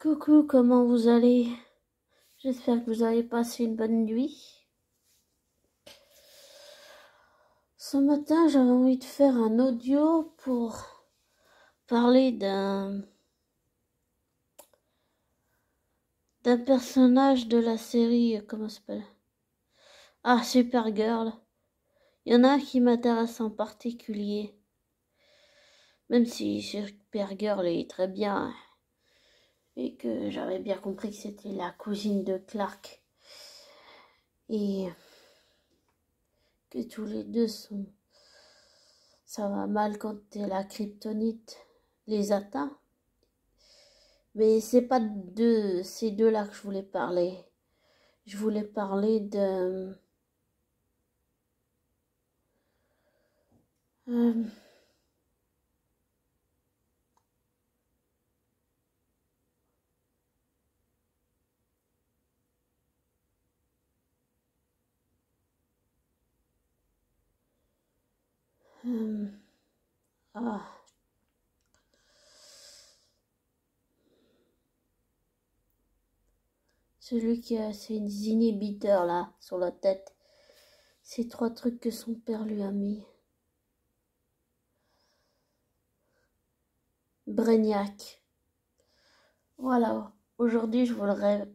Coucou, comment vous allez? J'espère que vous avez passé une bonne nuit. Ce matin, j'avais envie de faire un audio pour parler d'un personnage de la série, comment ça s'appelle? Ah, Supergirl. Il y en a un qui m'intéresse en particulier. Même si Supergirl est très bien et que j'avais bien compris que c'était la cousine de Clark. Et que tous les deux sont... Ça va mal quand la kryptonite les atteint. Mais c'est pas de ces deux-là que je voulais parler. Je voulais parler de... ah... Celui qui a ses inhibiteurs là, sur la tête. Ces 3 trucs que son père lui a mis. Brainiac. Voilà, aujourd'hui je voudrais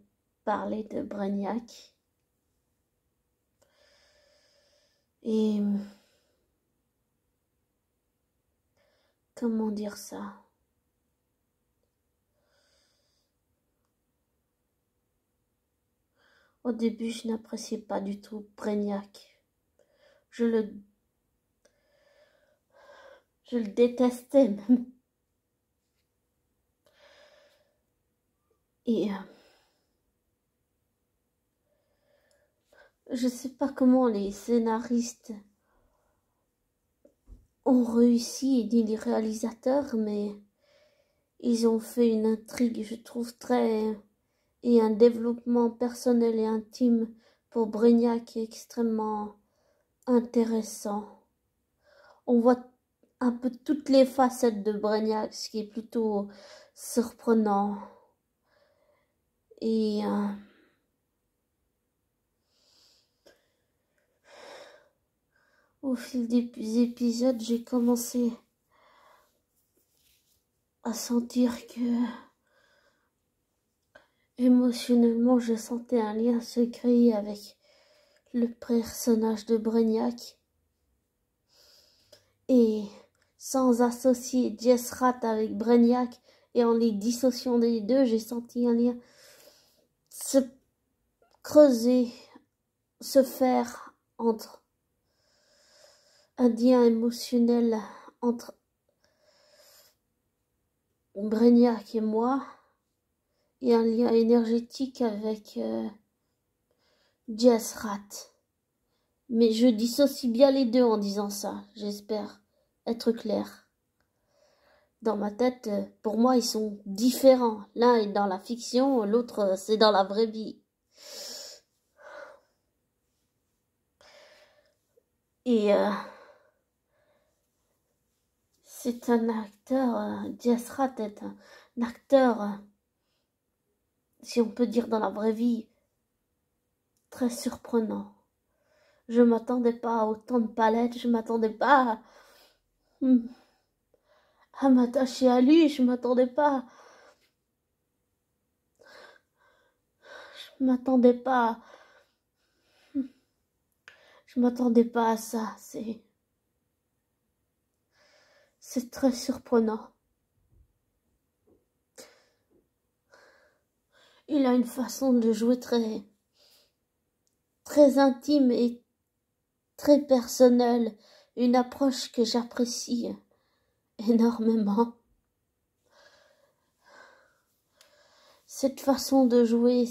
parler de Brainiac. Et... comment dire ça? Au début, je n'appréciais pas du tout Brainiac. Je le détestais même. Et je sais pas comment les scénaristes ont réussi, ni les réalisateurs, mais ils ont fait une intrigue, je trouve, et un développement personnel et intime pour Brainiac extrêmement intéressant. On voit un peu toutes les facettes de Brainiac, ce qui est plutôt surprenant. Et au fil des épisodes, j'ai commencé à sentir que émotionnellement, je sentais un lien se créer avec le personnage de Brainiac. Et sans associer Jess Rat avec Brainiac et en les dissociant des deux, j'ai senti un lien se creuser, se faire entre un lien émotionnel entre Brainiac et moi et un lien énergétique avec Jess Rat. Mais je dissocie bien les deux en disant ça, j'espère être clair. Dans ma tête, pour moi, ils sont différents. L'un est dans la fiction, l'autre, c'est dans la vraie vie. Et c'est un acteur, Jess Rat est un acteur, si on peut dire dans la vraie vie, très surprenant. Je m'attendais pas à autant de palettes, je m'attendais pas à m'attacher à lui, je m'attendais pas à ça, c'est très surprenant. Il a une façon de jouer très intime et très personnelle, une approche que j'apprécie énormément. Cette façon de jouer,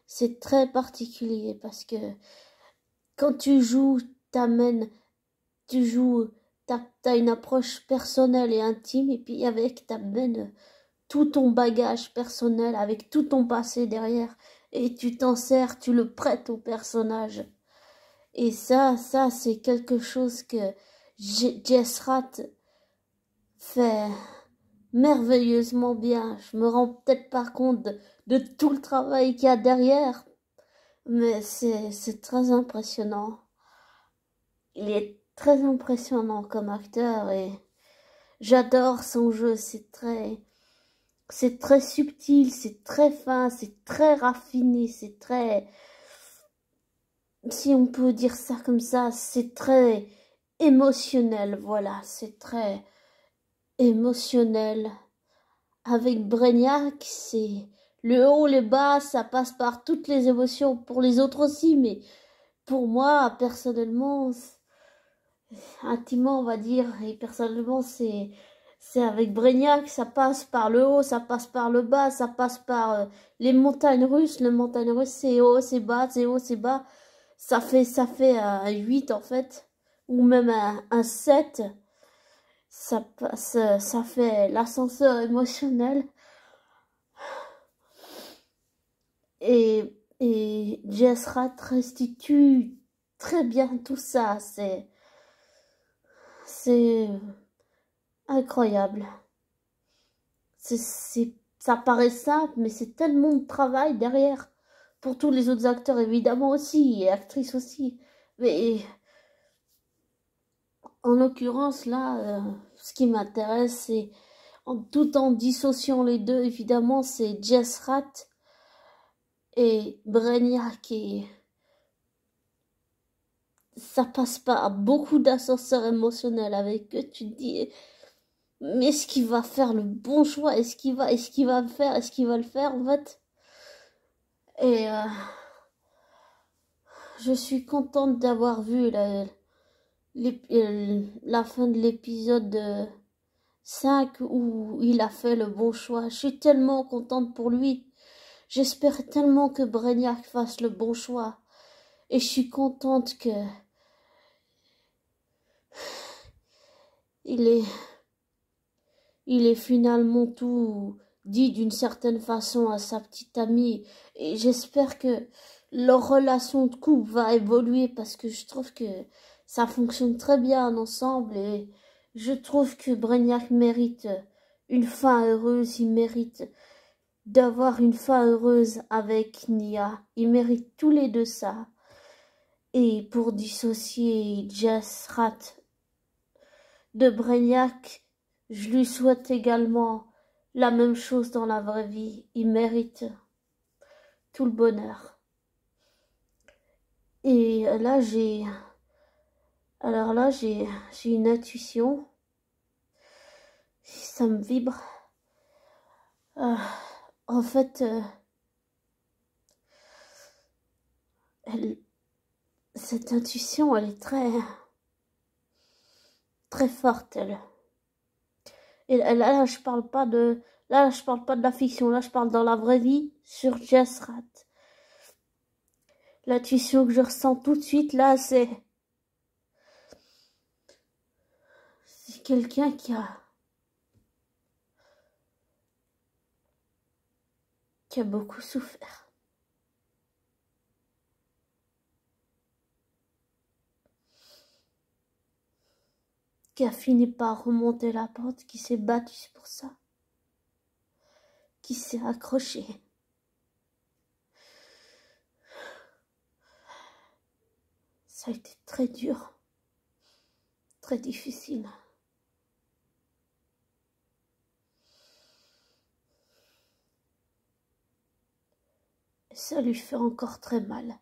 c'est très particulier parce que quand tu joues, t'as une approche personnelle et intime, et puis avec t'amènes tout ton bagage personnel, avec tout ton passé derrière, et tu t'en sers, tu le prêtes au personnage. Et ça c'est quelque chose que Jess Rat fait merveilleusement bien. Je me rends peut-être pas compte de tout le travail qu'il y a derrière, mais c'est très impressionnant. Il est très impressionnant comme acteur et j'adore son jeu. C'est très subtil, c'est très fin, c'est très raffiné, c'est très, si on peut dire ça comme ça, c'est très émotionnel. Voilà, c'est très émotionnel. Avec Brainiac, c'est le haut, le bas, ça passe par toutes les émotions pour les autres aussi, mais pour moi, personnellement, intimement, on va dire, et personnellement, c'est avec Brainiac, ça passe par le haut, ça passe par le bas, ça passe par les montagnes russes. Les montagnes russes, c'est haut, c'est bas, c'est haut, c'est bas. Ça fait un 8 en fait, ou même un 7. Ça fait l'ascenseur émotionnel. Et Jess Rat restitue très bien tout ça. C'est incroyable. Ça paraît simple, mais c'est tellement de travail derrière. Pour tous les autres acteurs, évidemment aussi, et actrices aussi. Mais en l'occurrence, là, ce qui m'intéresse, c'est, tout en dissociant les deux, évidemment, c'est Jess Rat et Brainiac. Et ça passe par beaucoup d'ascenseurs émotionnels avec eux. Tu te dis, mais est-ce qu'il va faire le bon choix? Est-ce qu'il va le faire? Est-ce qu'il va le faire, en fait? Et je suis contente d'avoir vu la fin de l'épisode 5 où il a fait le bon choix. Je suis tellement contente pour lui. J'espère tellement que Brainiac fasse le bon choix. Et je suis contente que il est finalement tout dit d'une certaine façon à sa petite amie. Et j'espère que leur relation de couple va évoluer parce que je trouve que ça fonctionne très bien ensemble et je trouve que Brainiac mérite une fin heureuse, il mérite d'avoir une fin heureuse avec Nia. Ils méritent tous les deux ça. Et pour dissocier Jess Rat de Brainiac, je lui souhaite également la même chose dans la vraie vie. Il mérite tout le bonheur. Et là, j'ai une intuition. Ça me vibre. Euh, en fait, cette intuition, elle est très, très forte, elle. Et là, je parle pas de la fiction. Là, je parle dans la vraie vie sur Jess Rat. L'intuition que je ressens tout de suite, là, c'est quelqu'un qui a beaucoup souffert. Qui a fini par remonter la pente, qui s'est battu pour ça. Qui s'est accroché. Ça a été très dur. Très difficile. Et ça lui fait encore très mal.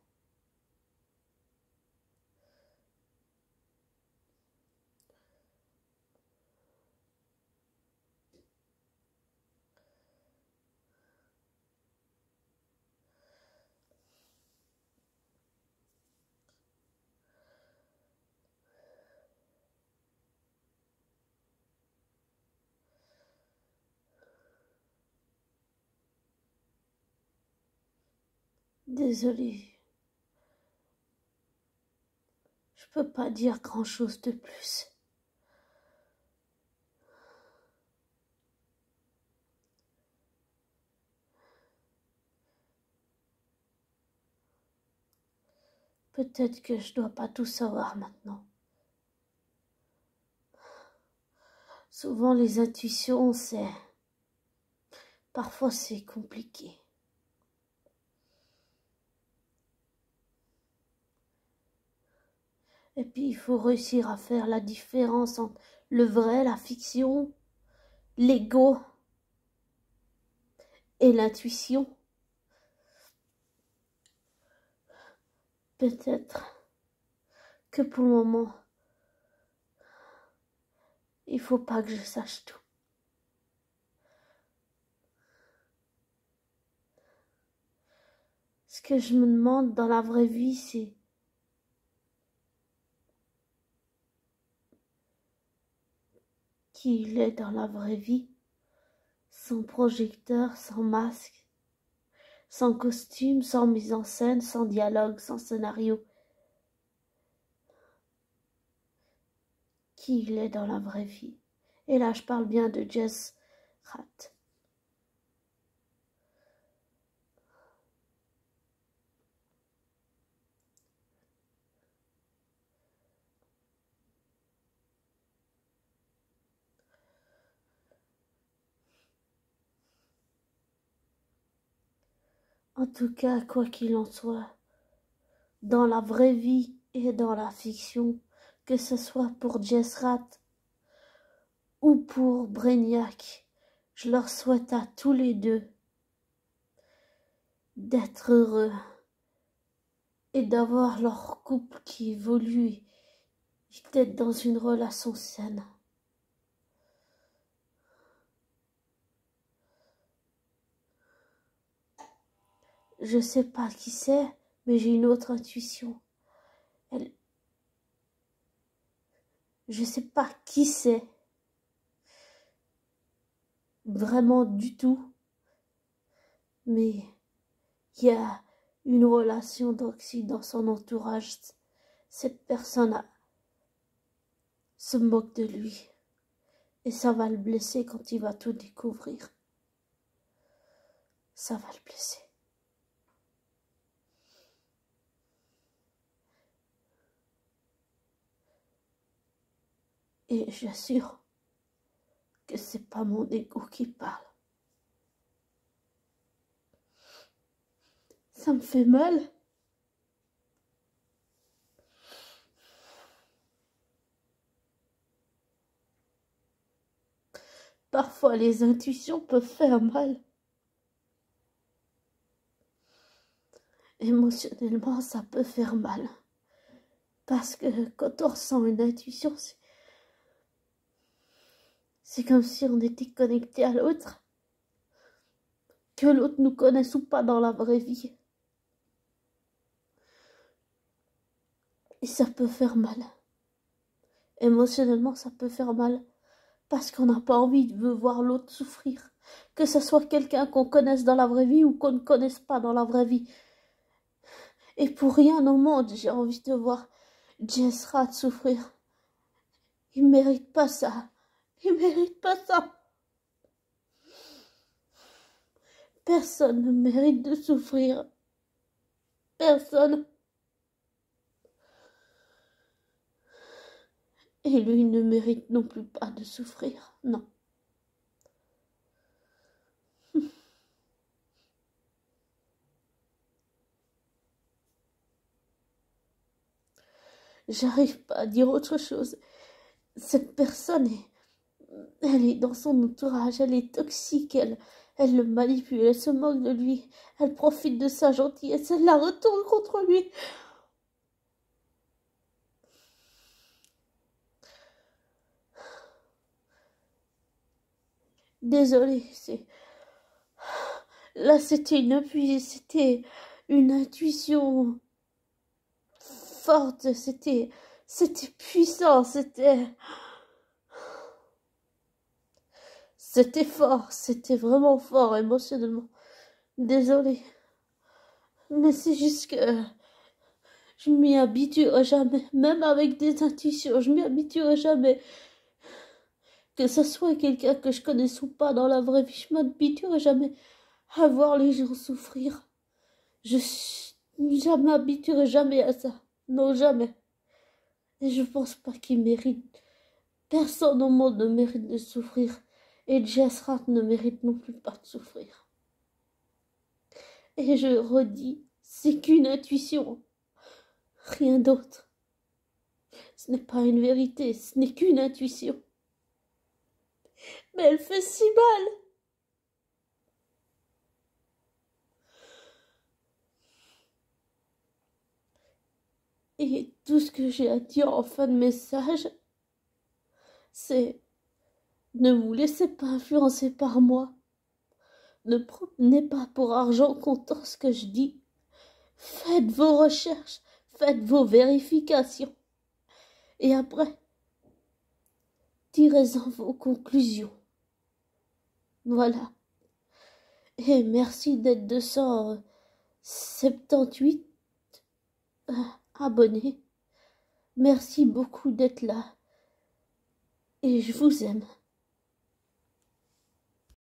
Désolée. Je peux pas dire grand-chose de plus. Peut-être que je dois pas tout savoir maintenant. Souvent les intuitions, parfois c'est compliqué. Et puis il faut réussir à faire la différence entre le vrai, la fiction, l'ego et l'intuition. Peut-être que pour le moment, il faut pas que je sache tout. Ce que je me demande dans la vraie vie, c'est qui il est dans la vraie vie, sans projecteur, sans masque, sans costume, sans mise en scène, sans dialogue, sans scénario. Qui il est dans la vraie vie. Et là, je parle bien de Jess Rath. En tout cas, quoi qu'il en soit, dans la vraie vie et dans la fiction, que ce soit pour Jess Rath ou pour Brainiac, je leur souhaite à tous les deux d'être heureux et d'avoir leur couple qui évolue et d'être dans une relation saine. Je sais pas qui c'est, mais j'ai une autre intuition. Je sais pas qui c'est. Vraiment du tout. Mais il y a une relation toxique dans son entourage. Cette personne se moque de lui. Et ça va le blesser quand il va tout découvrir. Ça va le blesser. Et j'assure que c'est pas mon ego qui parle. Ça me fait mal. Parfois, les intuitions peuvent faire mal. Émotionnellement, ça peut faire mal. Parce que quand on ressent une intuition, c'est comme si on était connecté à l'autre. Que l'autre nous connaisse ou pas dans la vraie vie. Et ça peut faire mal. Émotionnellement, ça peut faire mal. Parce qu'on n'a pas envie de voir l'autre souffrir. Que ce soit quelqu'un qu'on connaisse dans la vraie vie ou qu'on ne connaisse pas dans la vraie vie. Et pour rien au monde, j'ai envie de voir Jess Rath souffrir. Il mérite pas ça. Il mérite pas ça. Personne ne mérite de souffrir. Personne. Et lui ne mérite non plus pas de souffrir. Non. J'arrive pas à dire autre chose. Cette personne elle est dans son entourage, elle est toxique, elle le manipule, elle se moque de lui, elle profite de sa gentillesse, elle la retourne contre lui. Désolée, là c'était une intuition forte, c'était puissant, c'était fort, c'était vraiment fort émotionnellement. Désolée. Mais c'est juste que je m'y habituerai jamais. Même avec des intuitions, je m'y habituerai jamais. Que ce soit quelqu'un que je connaisse ou pas dans la vraie vie, je m'habituerai jamais à voir les gens souffrir. Je m'habituerai jamais à ça. Non, jamais. Et je pense pas qu'ils méritent Personne au monde ne mérite de souffrir. Et Jess Rat ne mérite non plus pas de souffrir. Et je redis, c'est qu'une intuition. Rien d'autre. Ce n'est pas une vérité, ce n'est qu'une intuition. Mais elle fait si mal. Et tout ce que j'ai à dire en fin de message, c'est ne vous laissez pas influencer par moi. Ne prenez pas pour argent comptant ce que je dis. Faites vos recherches, faites vos vérifications. Et après, tirez-en vos conclusions. Voilà. Et merci d'être 278 abonnés. Merci beaucoup d'être là. Et je vous aime.